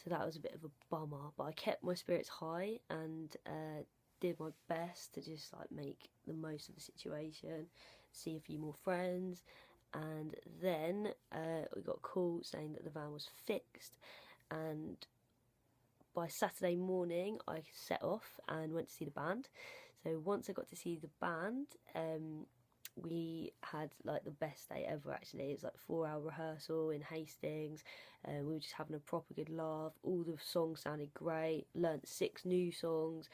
so that was a bit of a bummer, but I kept my spirits high and did my best to just like make the most of the situation, see a few more friends, and then we got a call saying that the van was fixed, and by Saturday morning I set off and went to see the band. So once I got to see the band, we had like the best day ever actually. It was like a 4-hour rehearsal in Hastings, and we were just having a proper good laugh. All the songs sounded great, learnt 6 new songs,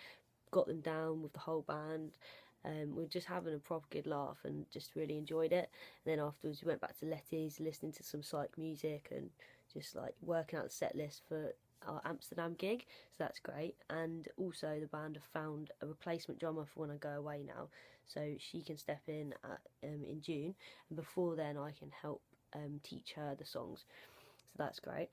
got them down with the whole band. We were just having a proper good laugh and just really enjoyed it. And then afterwards we went back to Letty's, listening to some psych music and just like working out the set list for our Amsterdam gig, so that's great. And also the band have found a replacement drummer for when I go away now, so she can step in in June, and before then I can help teach her the songs, so that's great.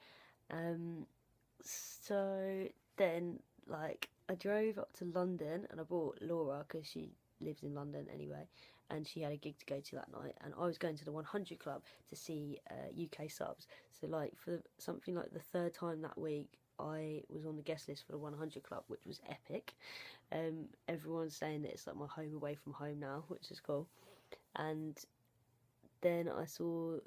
So then like I drove up to London and I brought Laura because she lives in London anyway, and she had a gig to go to that night, and I was going to the 100 Club to see UK subs. So like for something like the 3rd time that week I was on the guest list for the 100 Club, which was epic. Everyone's saying that it's like my home away from home now, which is cool. And then I saw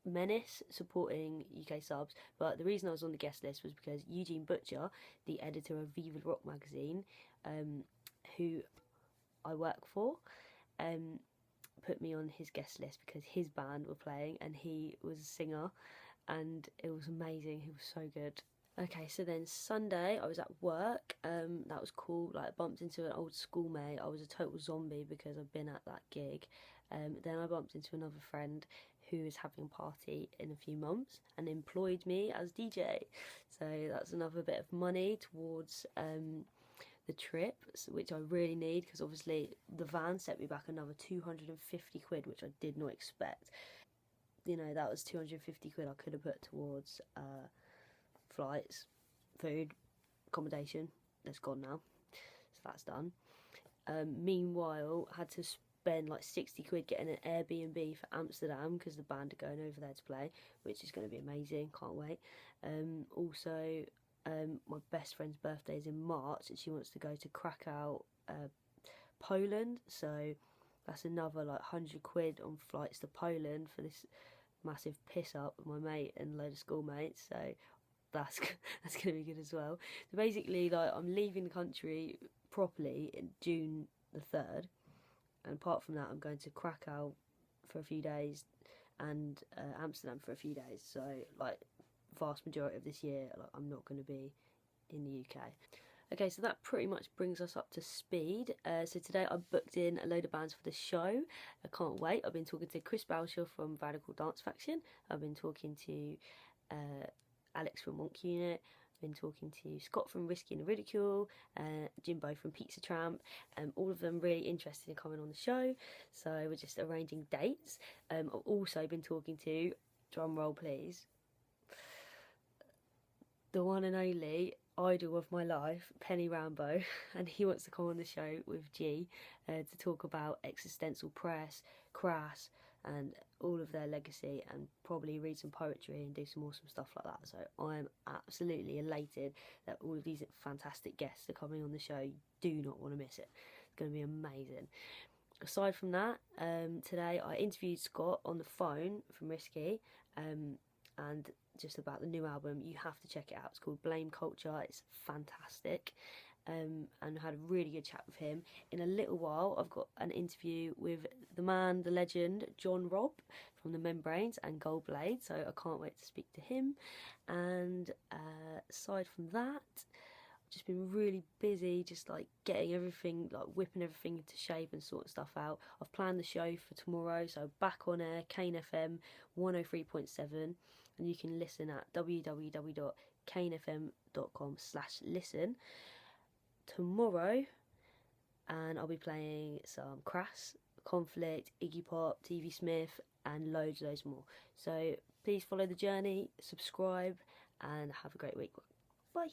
Menace supporting UK subs, but the reason I was on the guest list was because Eugene Butcher, the editor of Viva Rock magazine, who I work for, put me on his guest list because his band were playing and he was a singer, and it was amazing. He was so good. Okay, so then Sunday I was at work. That was cool. Like I bumped into an old schoolmate. I was a total zombie because I've been at that gig. Then I bumped into another friend who is having a party in a few months and employed me as DJ. So that's another bit of money towards the trip, which I really need, because obviously the van set me back another 250 quid, which I did not expect. You know, that was 250 quid I could have put towards flights, food, accommodation. That's gone now, so that's done. Meanwhile, I had to spend like 60 quid getting an Airbnb for Amsterdam because the band are going over there to play, which is going to be amazing, can't wait. Also, my best friend's birthday is in March and she wants to go to Krakow, Poland, so that's another like 100 quid on flights to Poland for this massive piss up with my mate and a load of schoolmates, so that's going to be good as well. So basically, like, I'm leaving the country properly in June the 3rd, and apart from that I'm going to Krakow for a few days and Amsterdam for a few days, so like vast majority of this year like, I'm not going to be in the UK. Okay, so that pretty much brings us up to speed. So today I booked in a load of bands for the show. I can't wait. I've been talking to Chris Bowshaw from Radical Dance Faction. I've been talking to Alex from Monk Unit. I've been talking to Scott from Risky and Ridicule, Jimbo from Pizza Tramp. All of them really interested in coming on the show, so we're just arranging dates. I've also been talking to, drum roll please, the one and only idol of my life, Penny Rambo, and he wants to come on the show with G to talk about existential press, Crass, and all of their legacy, and probably read some poetry and do some awesome stuff like that. So I'm absolutely elated that all of these fantastic guests are coming on the show. You do not want to miss it. It's going to be amazing. Aside from that, today I interviewed Scott on the phone from Risky, and just about the new album. You have to check it out. It's called Blame Culture. It's fantastic, and I had a really good chat with him. In a little while I've got an interview with the man, the legend, John Robb from the Membranes and Gold Blade, so I can't wait to speak to him. And aside from that, I've just been really busy, just like getting everything, like whipping everything into shape and sorting stuff out. I've planned the show for tomorrow, so back on air, Kane FM 103.7, and you can listen at www.kanefm.com/listen tomorrow, and I'll be playing some Crass, Conflict, Iggy Pop, TV Smith, and loads more. So please follow the journey, subscribe, and have a great week. Bye.